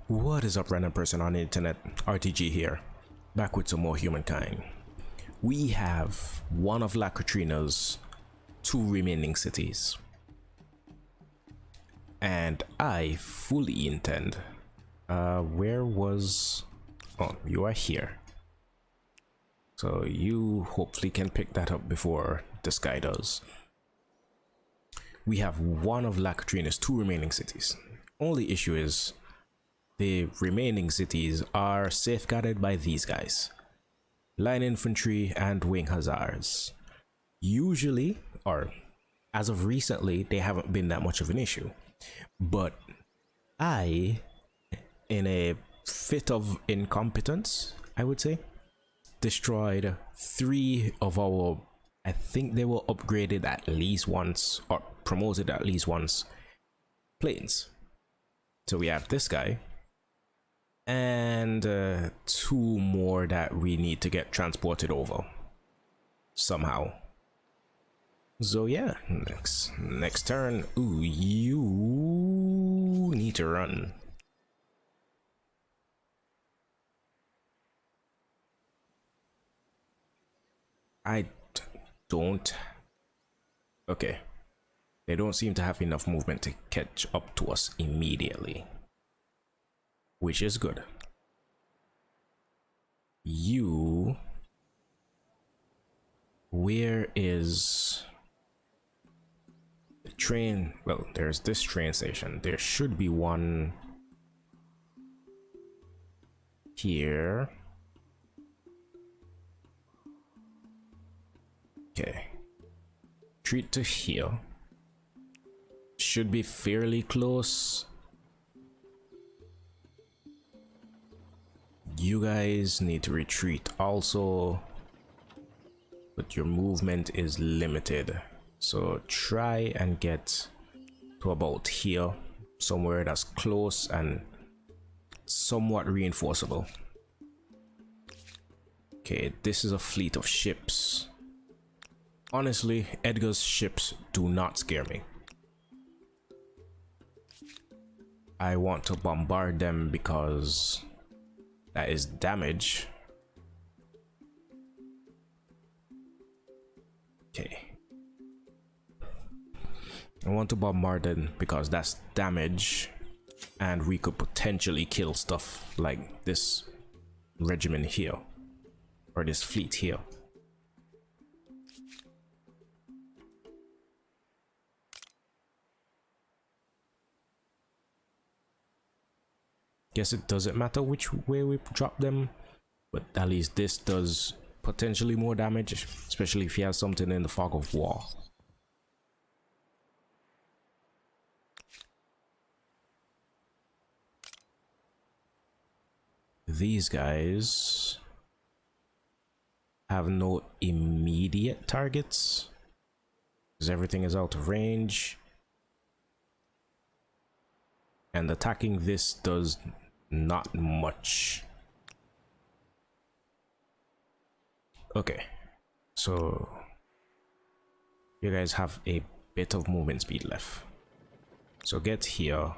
What is up, random person on the internet? RTG here, back with some more humankind. We have one of La Katrina's 2 remaining cities, and I fully intend where was you are here, so you hopefully can pick that up before this guy does. We have one of La Katrina's 2 remaining cities. Only issue is the remaining cities are safeguarded by these guys, line infantry and wing hussars. Usually, or as of recently, they haven't been that much of an issue, but I, in a fit of incompetence, I would say, destroyed 3 of our, I think they were upgraded at least once or promoted at least once, planes. So we have this guy and 2 more that we need to get transported over somehow. So yeah, next turn. Ooh, you need to run. I don't. Okay, they don't seem to have enough movement to catch up to us immediately, which is good. You, where is the train? Well, there's this train station. There should be one here. Okay, retreat to here. Should be fairly close. You guys need to retreat also, but your movement is limited, so try and get to about here, somewhere that's close and somewhat reinforceable. Okay, this is a fleet of ships. Honestly, Edgar's ships do not scare me. I want to bombard them because that is damage. Okay. I want to bombard them because that's damage, and we could potentially kill stuff like this regiment here, or this fleet here. Guess it doesn't matter which way we drop them, but at least this does potentially more damage, especially if he has something in the fog of war. These guys have no immediate targets because everything is out of range, and attacking this does not much. Okay, so you guys have a bit of movement speed left, so get here.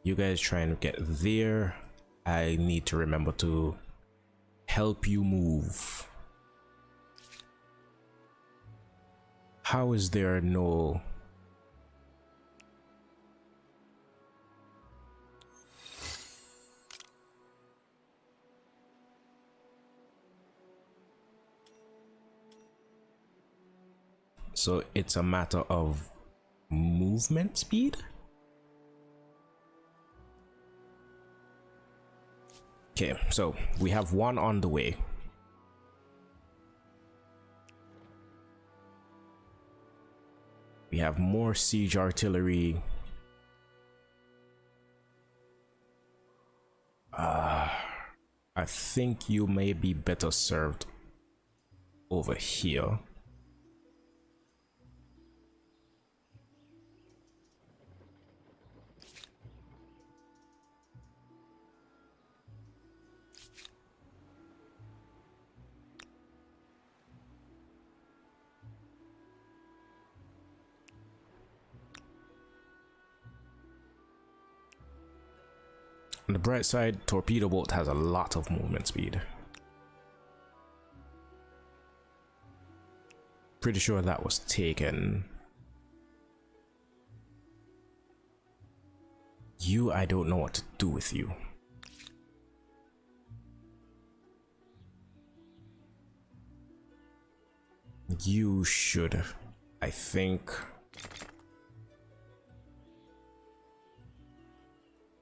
You guys try and get there. I need to remember to help you move. How is there no... So it's a matter of movement speed? Okay, so we have 1 on the way. We have more siege artillery. I think you may be better served over here. On the bright side, torpedo boat has a lot of movement speed. Pretty sure that was taken. You, I don't know what to do with you. You should, I think,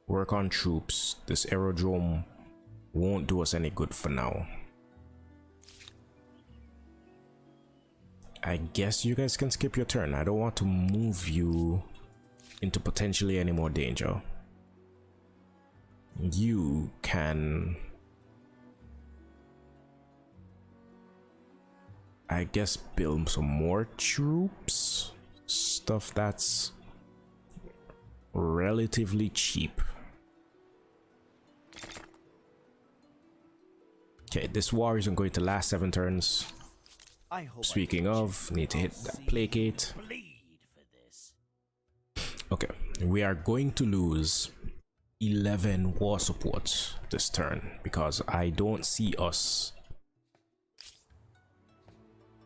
work on troops. This aerodrome won't do us any good for now. I guess you guys can skip your turn. I don't want to move you into potentially any more danger. You can, I guess, build some more troops. Stuff that's relatively cheap. Okay, this war isn't going to last 7 turns. Speaking of, need to hit that placate. Okay, we are going to lose 11 war support this turn because I don't see us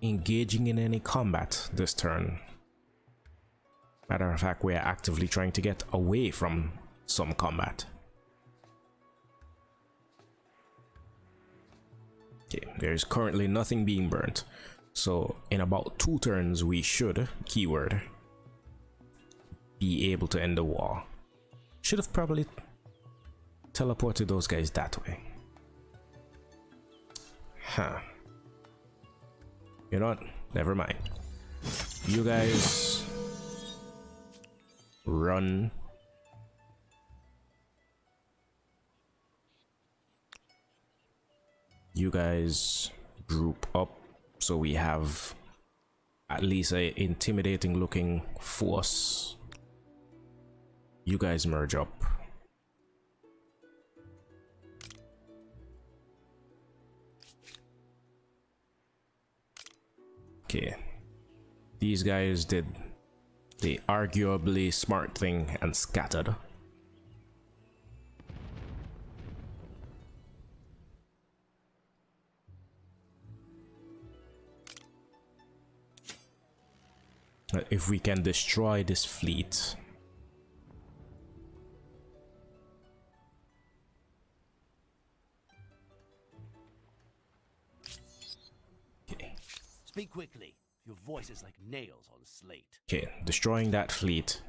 engaging in any combat this turn. Matter of fact, we are actively trying to get away from some combat. Okay, there is currently nothing being burnt, so in about 2 turns we should, keyword, be able to end the war. Should have probably teleported those guys that way. Huh. You know what? Never mind. You guys run. You guys group up so we have at least a intimidating looking force. You guys merge up. Okay. These guys did the arguably smart thing and scattered. If we can destroy this fleet, okay. Speak quickly. Your voice is like nails on slate. Okay, destroying that fleet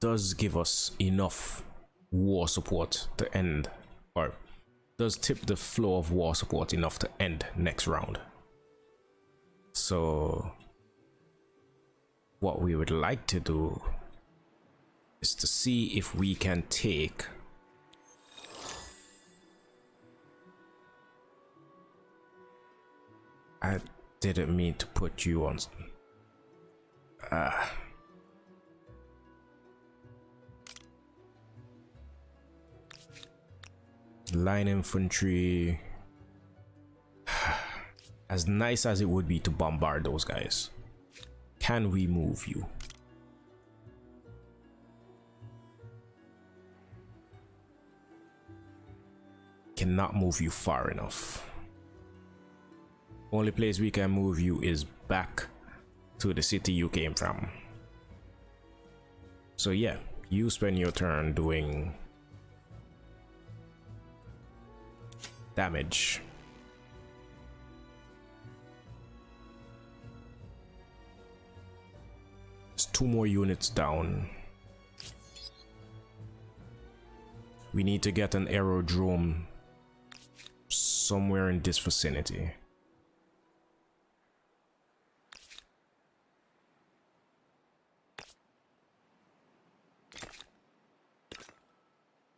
does give us enough war support to end, or does tip the flow of war support enough to end next round. So what we would like to do is to see if we can take I didn't mean to put you on line infantry. As nice as it would be to bombard those guys, can we move you? Cannot move you far enough. Only place we can move you is back to the city you came from. So yeah, you spend your turn doing damage. There's 2 more units down. We need to get an aerodrome somewhere in this vicinity.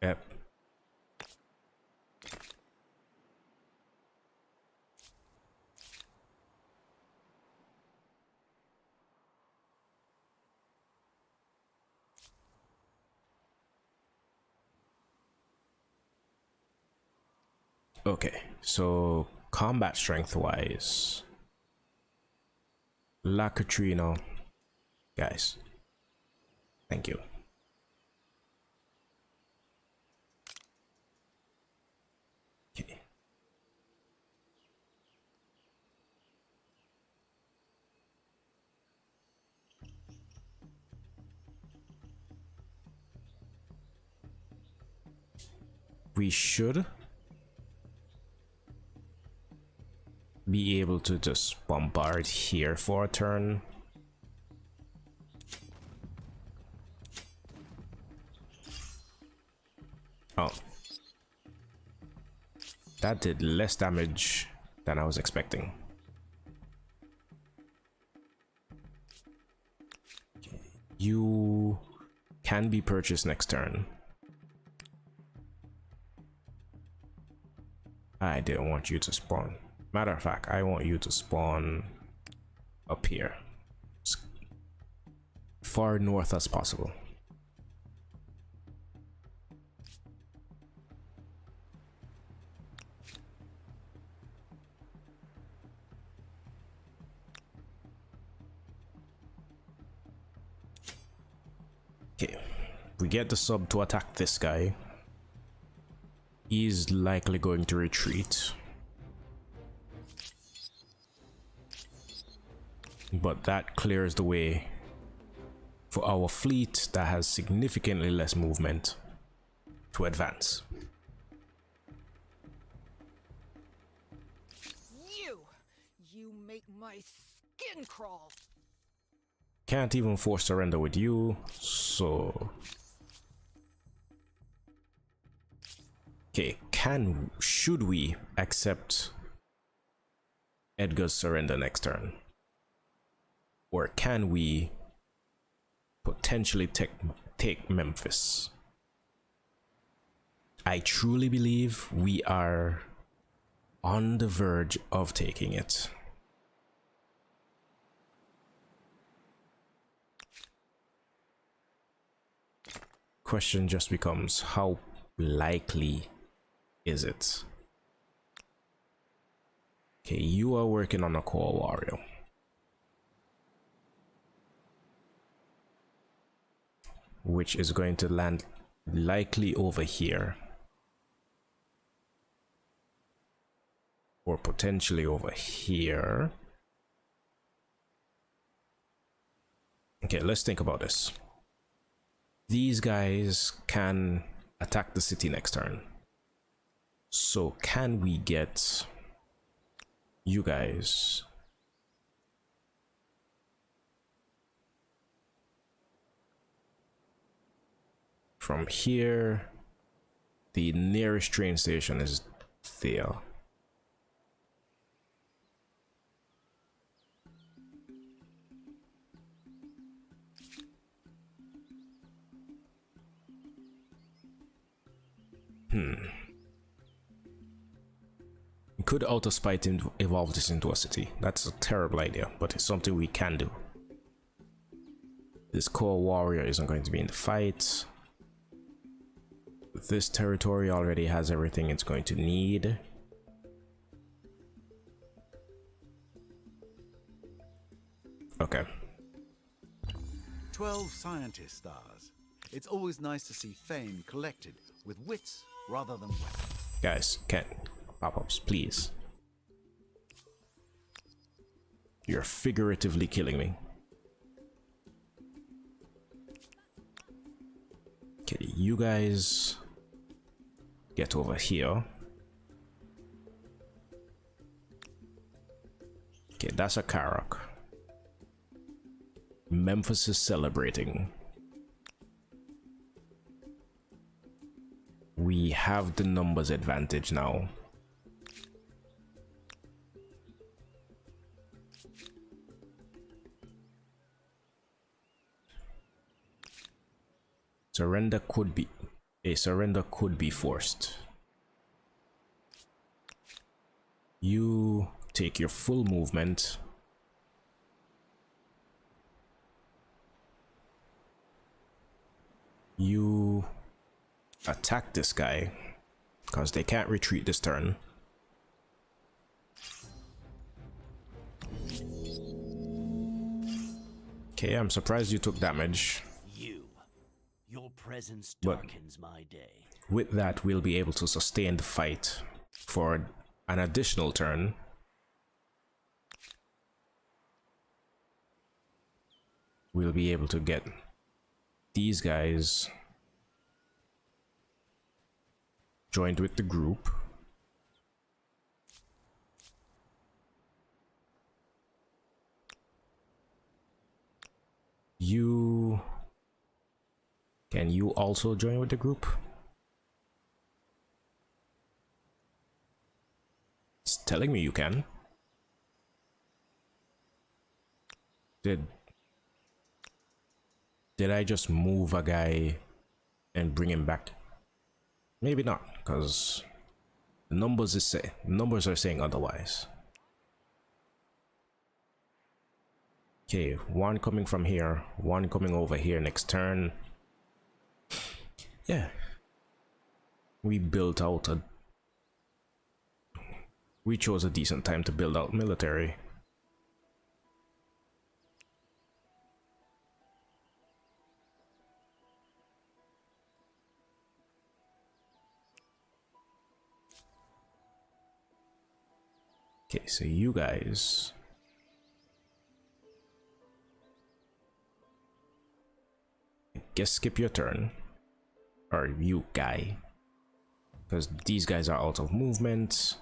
Yep. Okay, so combat strength wise, La Katrina, guys, thank you. we should be able to just bombard here for a turn. Oh, that did less damage than I was expecting. You can be purchased next turn. I didn't want you to spawn. Matter of fact, I want you to spawn up here, as far north as possible. Okay, we get the sub to attack this guy. He's likely going to retreat. But that clears the way for our fleet that has significantly less movement to advance. You make my skin crawl. Can't even force surrender with you, so... Okay, should we accept Edgar's surrender next turn? Or can we potentially take Memphis? I truly believe we are on the verge of taking it. Question just becomes, how likely is it? Okay, you are working on a core warrior. Which is going to land likely over here. Or potentially over here. Okay, let's think about this. These guys can attack the city next turn. So can we get you guys from here? The nearest train station is there. We could auto spite and evolve this into a city. That's a terrible idea, but it's something we can do. This core warrior isn't going to be in the fight. This territory already has everything it's going to need. Okay. 12 scientist stars. It's always nice to see fame collected with wits rather than weapons. Guys, can't pop-ups, please. You're figuratively killing me. Okay, you guys get over here. Okay, that's a Karak. Memphis is celebrating. We have the numbers advantage now. Surrender could be forced. You take your full movement. You attack this guy because they can't retreat this turn. Okay, I'm surprised you took damage. Your presence But darkens my day. with that, we'll be able to sustain the fight for an additional turn. We'll be able to get these guys joined with the group. Can you also join with the group? It's telling me you can. Did I just move a guy and bring him back? Maybe not, because the numbers are saying otherwise. Okay, one coming from here, one coming over here next turn. Yeah, we chose a decent time to build out military. Okay, so you guys, I guess skip your turn, or you guy, because these guys are out of movement.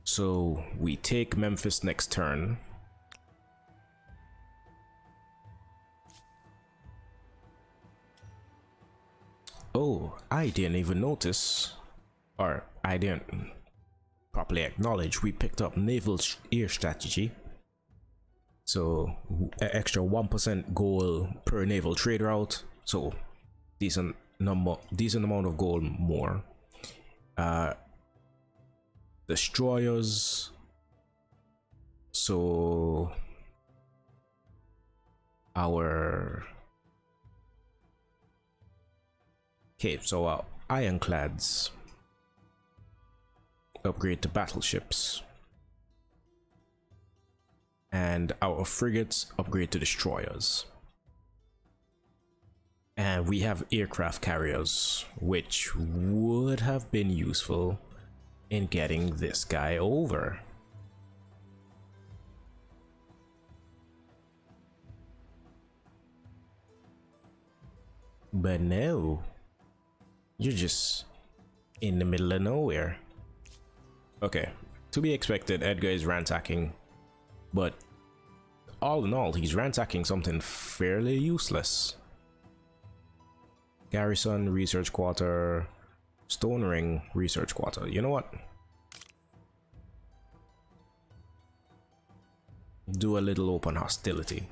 So we take Memphis next turn. Oh, I didn't even notice, or I didn't properly acknowledge, we picked up naval air strategy. So an extra 1% goal per naval trade route. So decent amount of goal more. Destroyers. So our ironclads upgrade to battleships, and our frigates upgrade to destroyers, and we have aircraft carriers, which would have been useful in getting this guy over. But no, you're just in the middle of nowhere. Okay, to be expected, Edgar is ransacking, but all in all, he's ransacking something fairly useless. Garrison, research quarter, Stone Ring, research quarter. You know what? Do a little open hostility.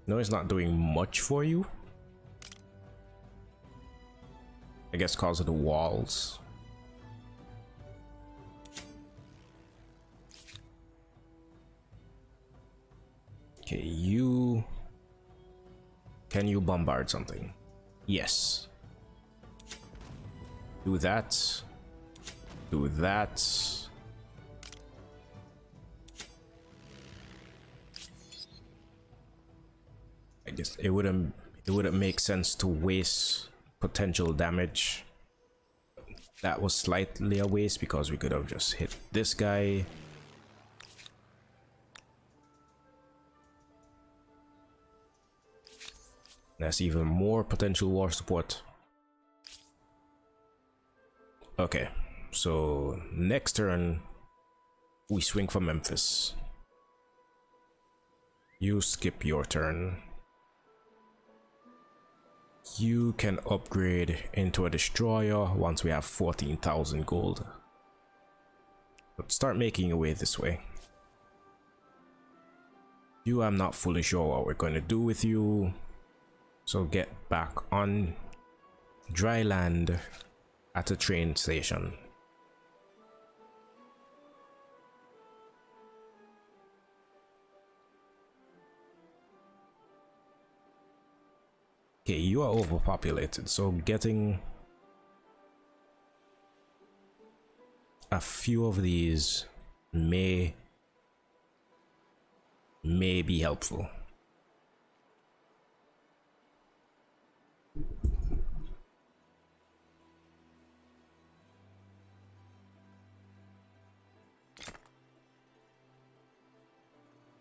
No, it's not doing much for you. I guess because of the walls. Okay, can you bombard something? Yes. Do that. Do that. I guess it wouldn't make sense to waste potential damage. That was slightly a waste because we could have just hit this guy. That's even more potential war support. Okay, so next turn we swing for Memphis. You skip your turn. You can upgrade into a destroyer once we have 14,000 gold. But start making your way this way. You, I'm not fully sure what we're going to do with you. So get back on dry land at a train station. Okay, you are overpopulated, so getting a few of these may be helpful.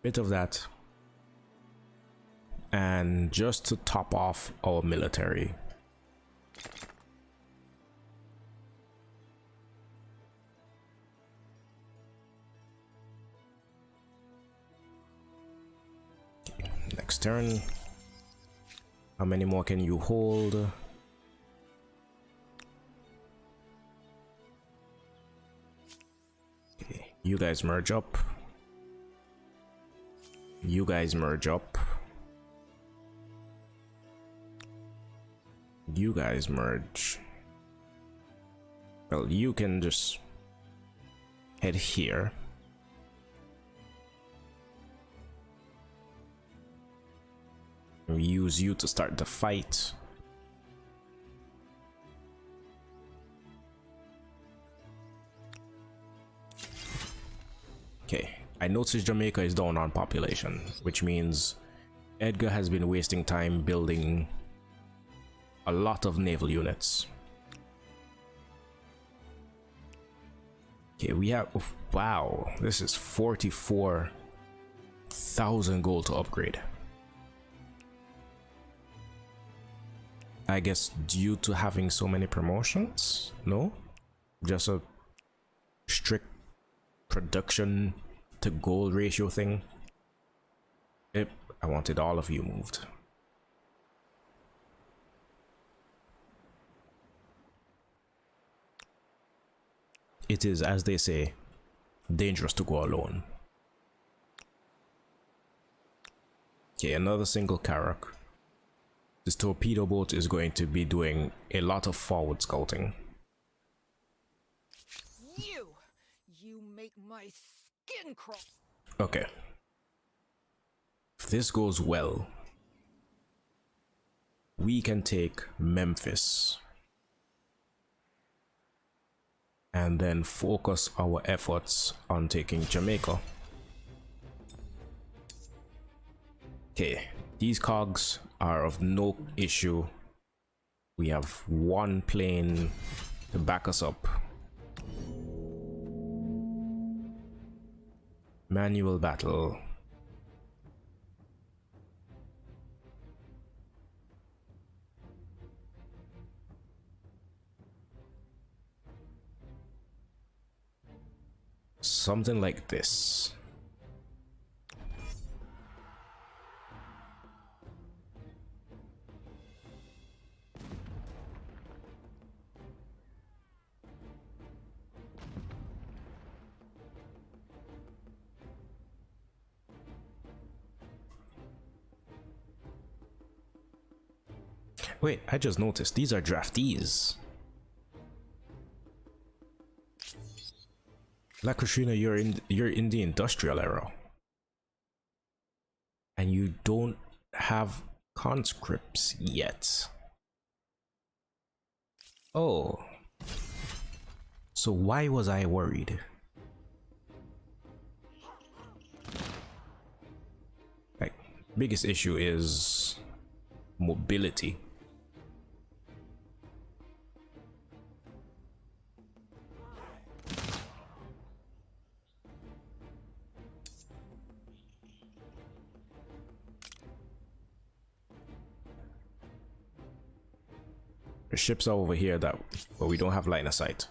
Bit of that, and just to top off our military, next turn, how many more can you hold? Okay, you guys merge up. You guys merge up. You guys merge. Well, you can just head here. We use you to start the fight. Okay, I noticed Jamaica is down on population, which means Edgar has been wasting time building a lot of naval units. Okay, we have, wow, this is 44,000 gold to upgrade. I guess due to having so many promotions? No? Just a strict production to gold ratio thing? Yep, I wanted all of you moved. It is, as they say, dangerous to go alone. Okay, another single Karak. This torpedo boat is going to be doing a lot of forward scouting. You make my skin crawl. Okay. If this goes well, we can take Memphis and then focus our efforts on taking Jamaica. Okay, these cogs are of no issue. We have one plane to back us up. Manual battle. Something like this. Wait, I just noticed these are draftees. La Katrina, you're in the industrial era. And you don't have conscripts yet. Oh. So why was I worried? Like, biggest issue is mobility. The ships are over here but we don't have line of sight.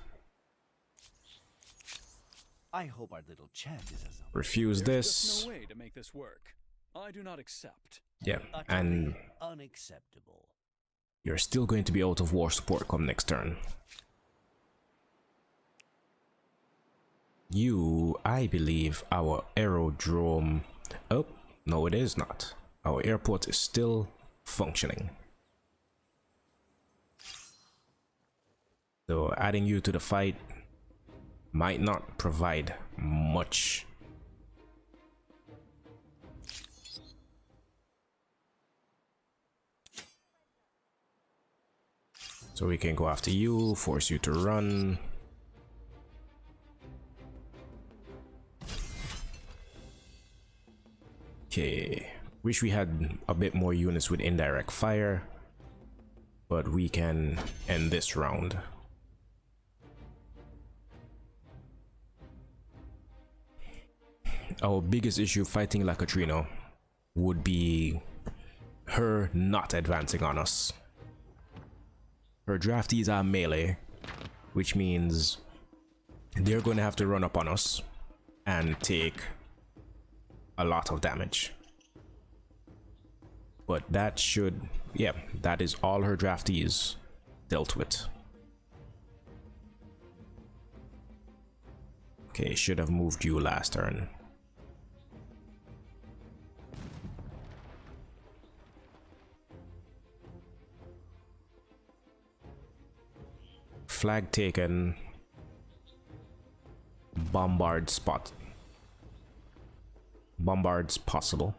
I hope our little chat is as Refuse There's this. just no way to make this work. I do not accept. Yeah, and unacceptable. you're still going to be out of war support come next turn. I believe our aerodrome. Oh, no, it is not. Our airport is still functioning. So adding you to the fight might not provide much. So we can go after you, force you to run. Okay, wish we had a bit more units with indirect fire, but we can end this round. Our biggest issue fighting La Katrina would be her not advancing on us. Her draftees are melee, which means they're going to have to run up on us and take a lot of damage. But that should, yeah, that is all her draftees dealt with. Okay, should have moved you last turn. Flag taken. Bombard spot. Bombard's possible.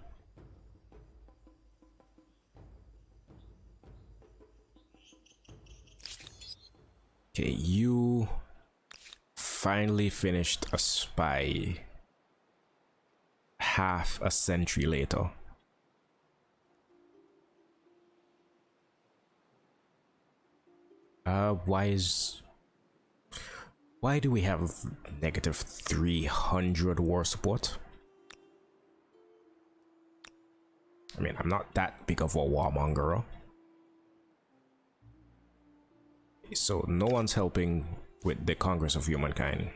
Okay, you finally finished a spy half a century later. Why do we have negative 300 war support? I mean, I'm not that big of a warmonger. So no one's helping with the Congress of Humankind.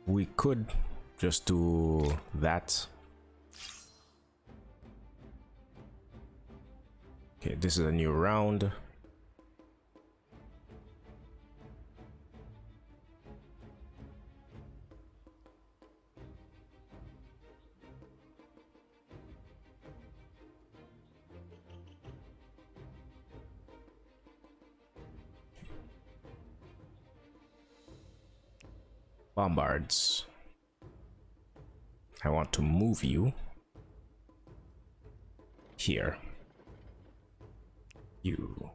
We could just do that. Okay, this is a new round. Bombards. I want to move you here. You.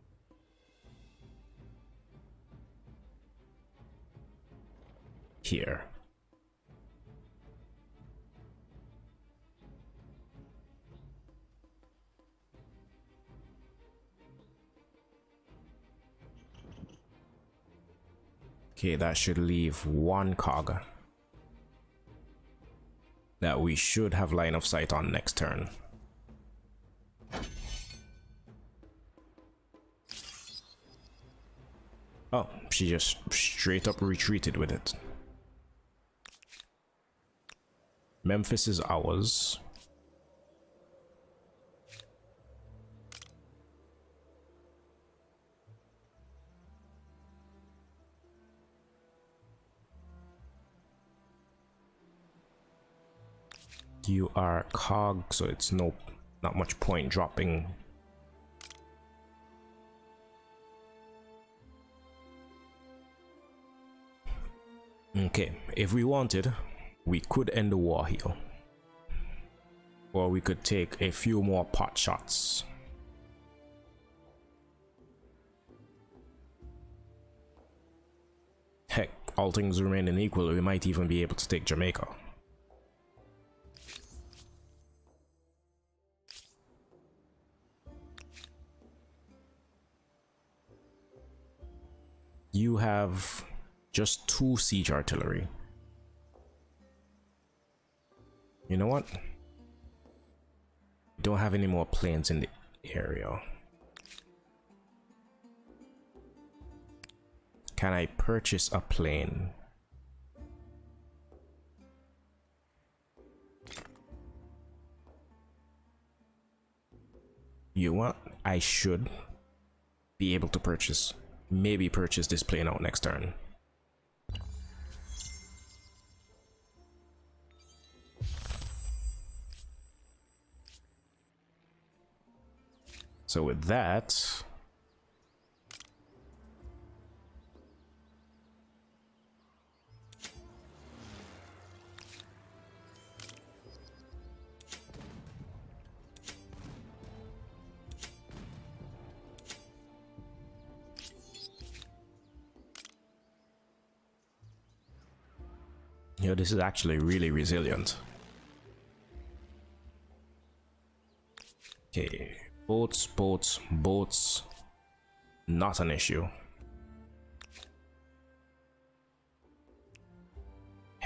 Here. Okay, that should leave one cog that we should have line of sight on next turn. Oh, she just straight up retreated with it. Memphis is ours. You are cog, so it's not much point dropping. Okay, if we wanted, we could end the war here, or we could take a few more pot shots. Heck, all things remaining equal, we might even be able to take Jamaica. You have just 2 siege artillery. You know what? We don't have any more planes in the area. Can I purchase a plane? You know what? I should be able to purchase. Maybe purchase this plane out next turn. So with that, you know, this is actually really resilient. Okay, boats, not an issue.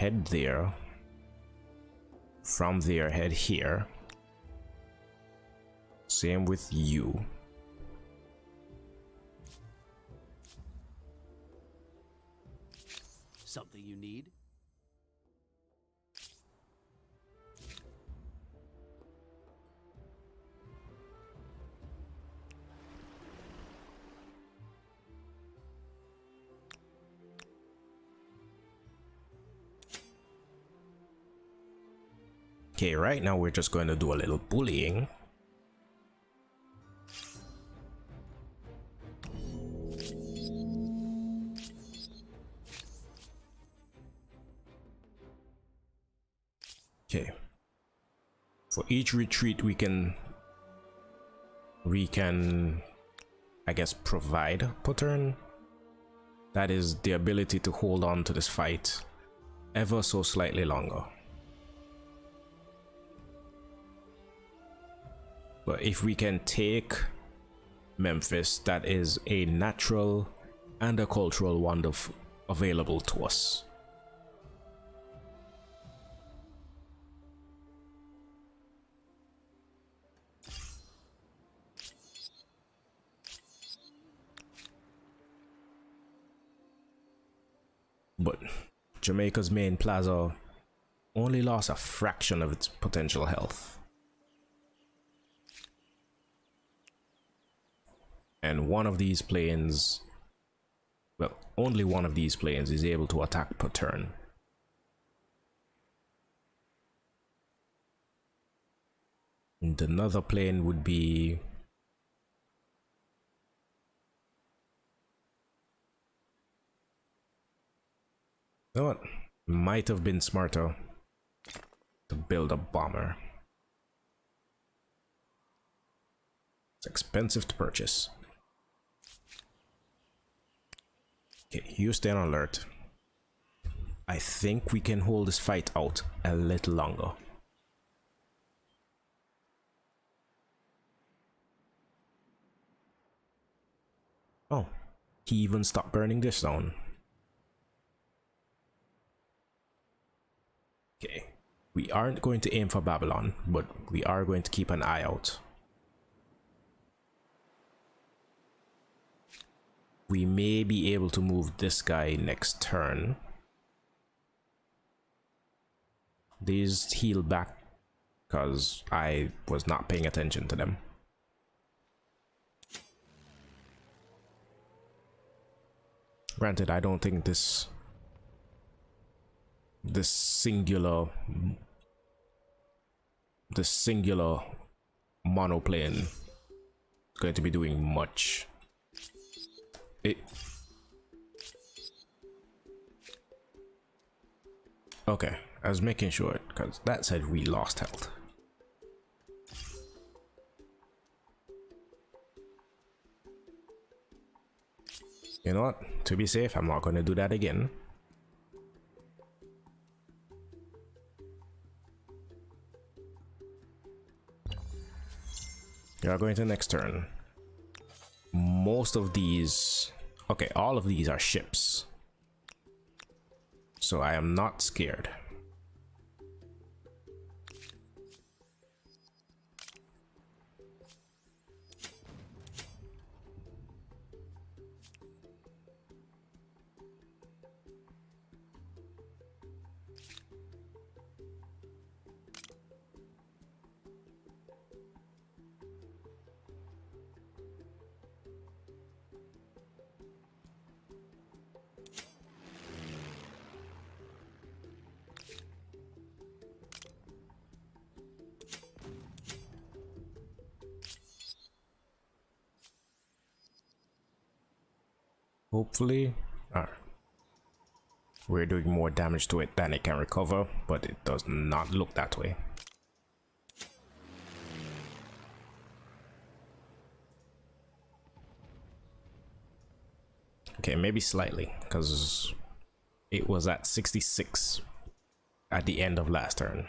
head there. From there, head here. Same with you. Something you need? Okay, right now we're just going to do a little bullying. Okay. For each retreat we can I guess provide per turn. That is the ability to hold on to this fight ever so slightly longer. But if we can take Memphis, that is a natural and a cultural wonder available to us. But Jamaica's main plaza only lost a fraction of its potential health. And one of these planes, well, only one of these planes is able to attack per turn. And another plane would be... You know what? Might have been smarter to build a bomber. It's expensive to purchase. Okay, you stay on alert. I think we can hold this fight out a little longer. Oh, he even stopped burning this down. Okay, we aren't going to aim for Babylon, but we are going to keep an eye out. We may be able to move this guy next turn. These heal back because I was not paying attention to them. Granted, I don't think this singular monoplane is going to be doing much. Okay, I was making sure because that said we lost health. You know what? To be safe, I'm not going to do that again. We are going to next turn. Most of these, okay, all of these are ships. So I am not scared. Hopefully, we're doing more damage to it than it can recover, but it does not look that way. Okay, maybe slightly, because it was at 66 at the end of last turn.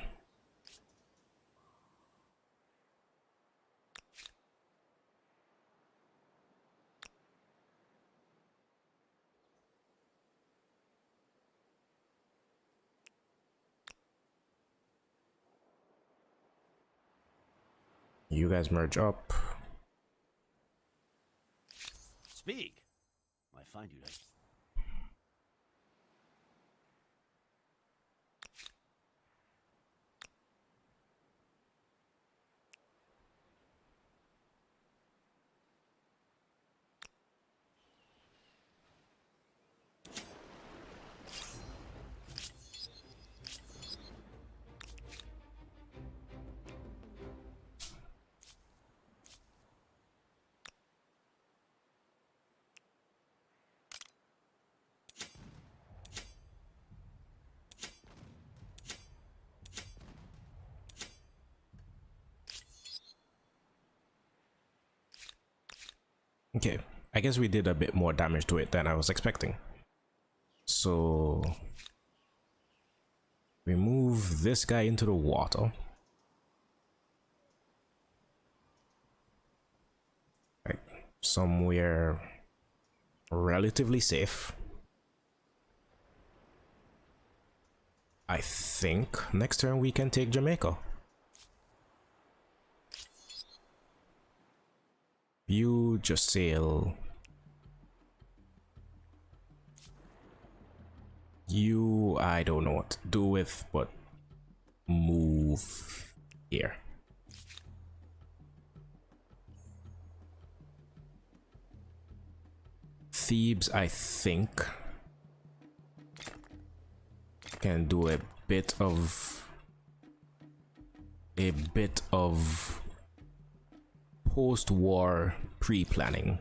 You guys merge up. Speak. I find you like. Okay, I guess we did a bit more damage to it than I was expecting. So we move this guy into the water. Like somewhere relatively safe. I think next turn we can take Jamaica. You just sail. You, I don't know what to do with, but move here. Thebes, I think, can do a bit of post-war pre-planning.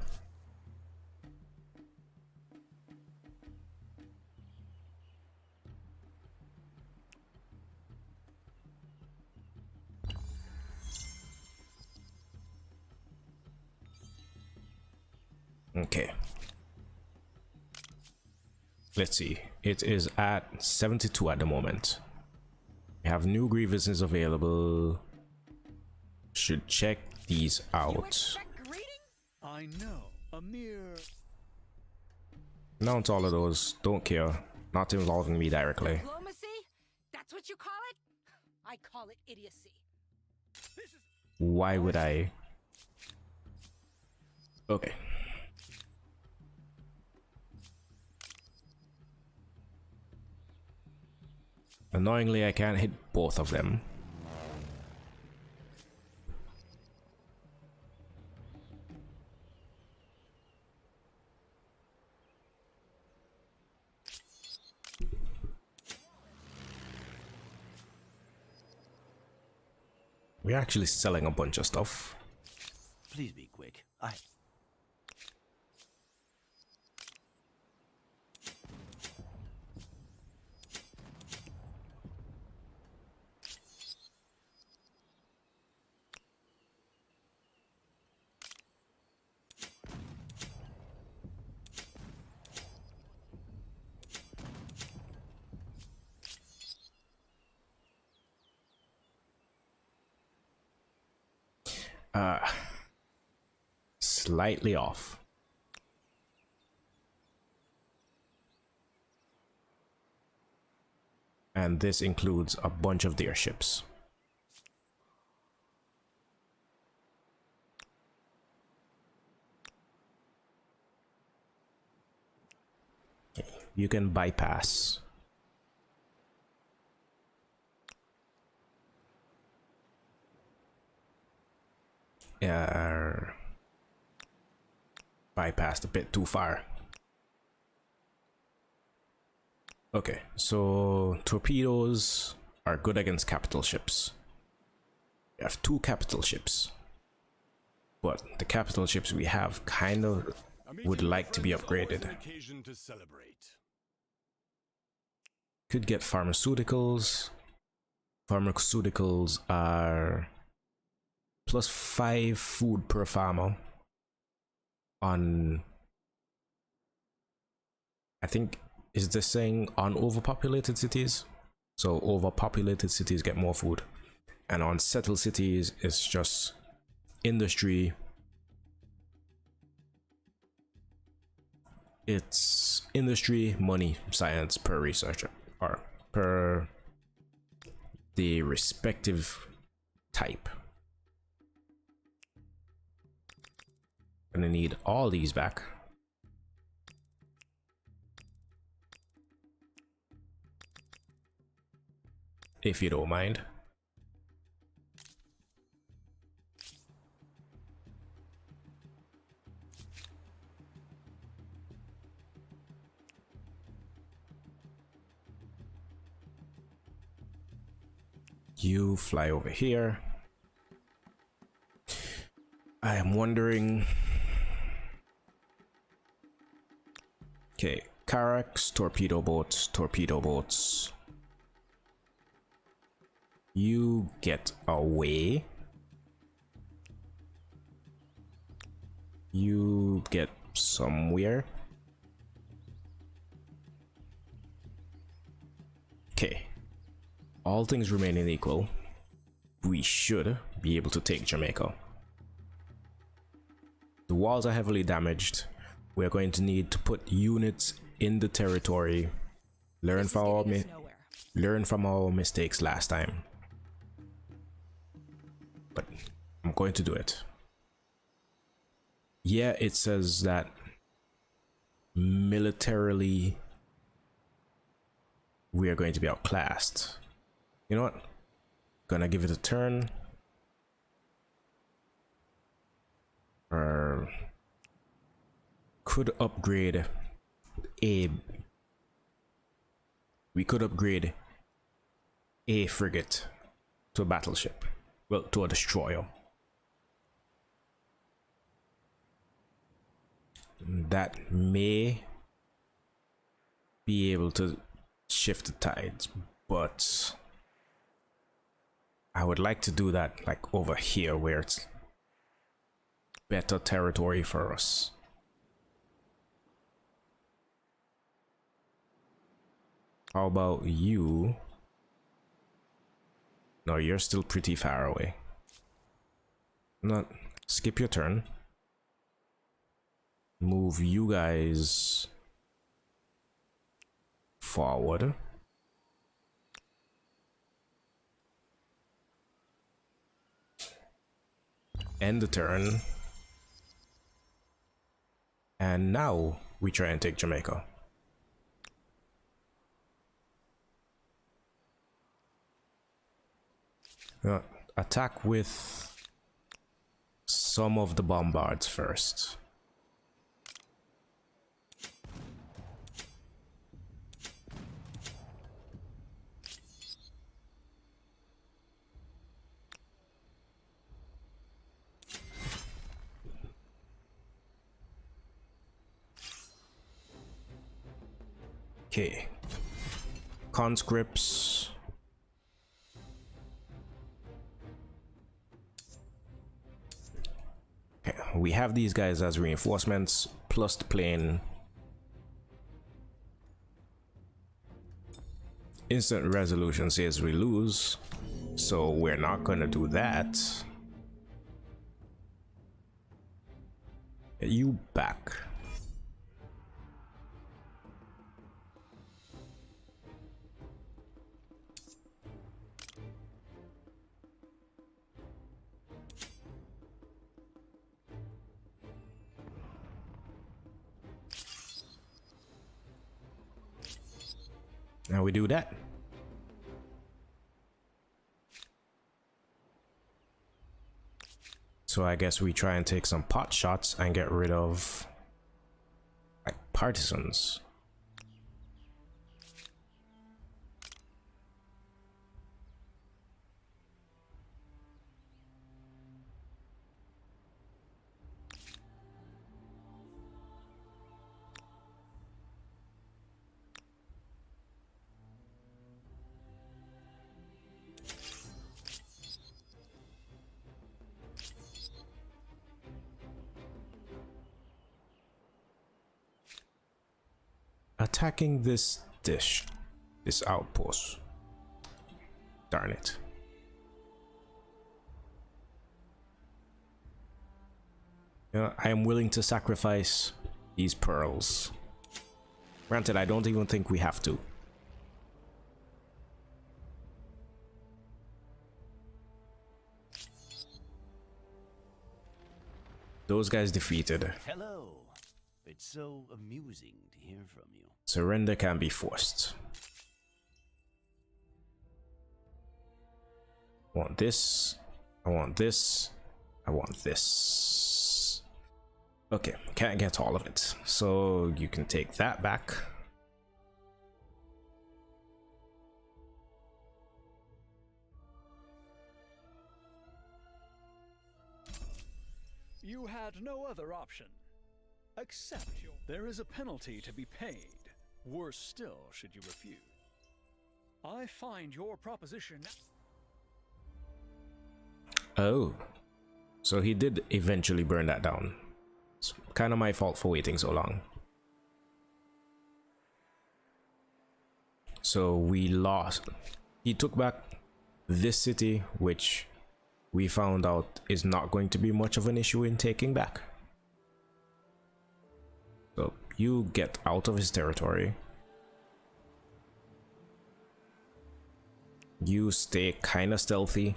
Okay. Let's see. It is at 72 at the moment. We have new grievances available. Should check these out. I know. A mere... Announce all of those. Don't care. Not involving me directly. Diplomacy? That's what you call it? I call it idiocy. Why would I? Okay. Annoyingly, I can't hit both of them. We're actually selling a bunch of stuff. Please be quick. Slightly off. And this includes a bunch of their ships. Okay, you can bypass. Bypassed a bit too far. Okay, so torpedoes are good against capital ships. We have 2 capital ships, but the capital ships we have kind of would like to be upgraded. Could get pharmaceuticals. Pharmaceuticals are +5 food per farmer on, I think, is this saying on overpopulated cities? So overpopulated cities get more food, and on settled cities it's just industry. It's industry, money, science per researcher, or per the respective type. Gonna need all these back. If you don't mind. You fly over here. I am wondering. Okay, Carax, torpedo boats, torpedo boats. You get away. You get somewhere. Okay. All things remaining equal, we should be able to take Jamaica. The walls are heavily damaged. We're going to need to put units in the territory. Learn from our mistakes last time. But I'm going to do it. Yeah, it says that militarily we are going to be outclassed. You know what? Gonna give it a turn. Could upgrade a. We could upgrade a frigate to a battleship. Well, to a destroyer. That may be able to shift the tides, but I would like to do that like over here where it's better territory for us. How about you? No, you're still pretty far away. Not skip your turn. Move you guys forward. End the turn. And now we try and take Jamaica. Attack with some of the bombards first. Okay. Conscripts. Okay, we have these guys as reinforcements, plus the plane. Instant resolution says we lose, so we're not gonna do that. Get you back. Now we do that. So I guess we try and take some pot shots and get rid of like partisans. Attacking this outpost. Darn it. I am willing to sacrifice these pearls. Granted, I don't even think we have to. Those guys defeated. Hello. It's so amusing to hear from you. Surrender can be forced. I want this. I want this. I want this. Okay, can't get all of it. So you can take that back. You had no other option. Accept your... There is a penalty to be paid. Worse still, should you refuse. I find your proposition... Oh. So he did eventually burn that down. It's kind of my fault for waiting so long. So we lost. He took back this city, which we found out is not going to be much of an issue in taking back. So you get out of his territory. You stay kind of stealthy.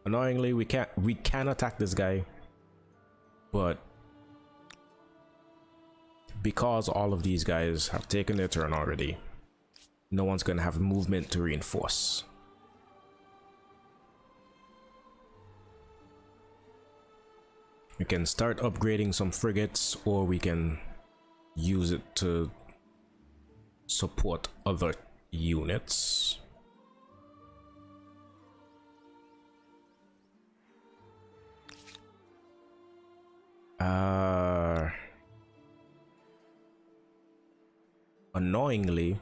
Annoyingly, we can attack this guy, but because all of these guys have taken their turn already, no one's gonna have movement to reinforce. We can start upgrading some frigates, or we can use it to support other units. Annoyingly,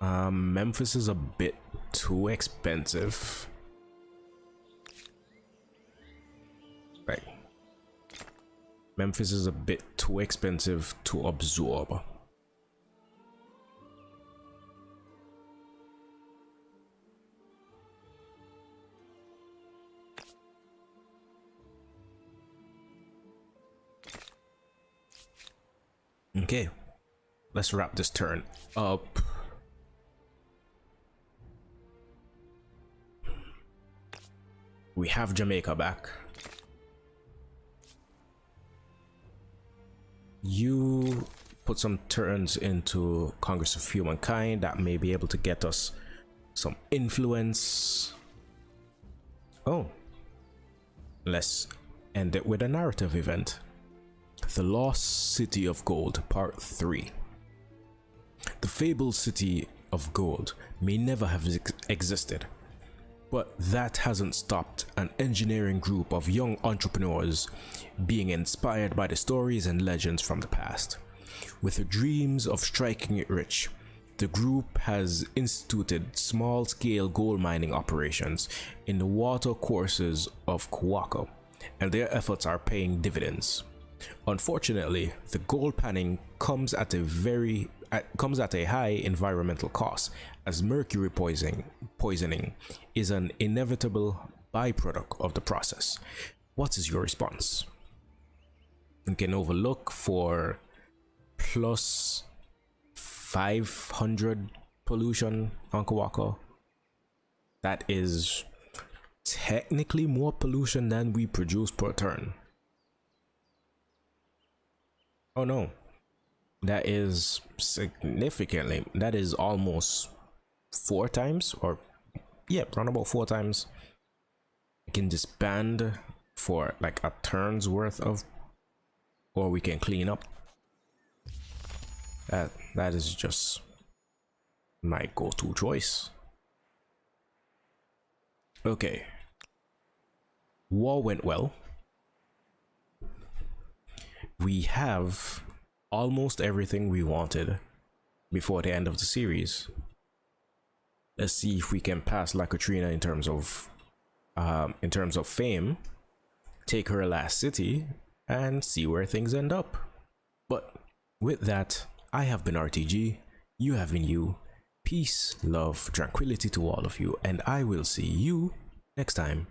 Memphis is a bit too expensive. Right. Memphis is a bit too expensive to absorb. Okay, let's wrap this turn up. We have Jamaica back. You put some turns into Congress of Humankind that may be able to get us some influence. Oh, let's end it with a narrative event. The Lost City of Gold, Part 3. The fabled City of Gold may never have existed, but that hasn't stopped an engineering group of young entrepreneurs being inspired by the stories and legends from the past. With dreams of striking it rich, the group has instituted small-scale gold mining operations in the water courses of Kawako, and their efforts are paying dividends. Unfortunately, the gold panning comes at a high environmental cost, as mercury poisoning is an inevitable byproduct of the process. What is your response? You can overlook for plus 500 pollution on Kawako. That is technically more pollution than we produce per turn. Oh no, that is significantly, that is almost 4 times, or yeah, around about 4 times. We can disband for like a turn's worth of, or we can clean up. That is just my go-to choice. Okay, war went well. We have almost everything we wanted before the end of the series. Let's see if we can pass La Katrina in terms of fame, take her last city, and see where things end up. But with that, I have been RTG, you have been you, Peace, love, tranquility to all of you, and I will see you next time.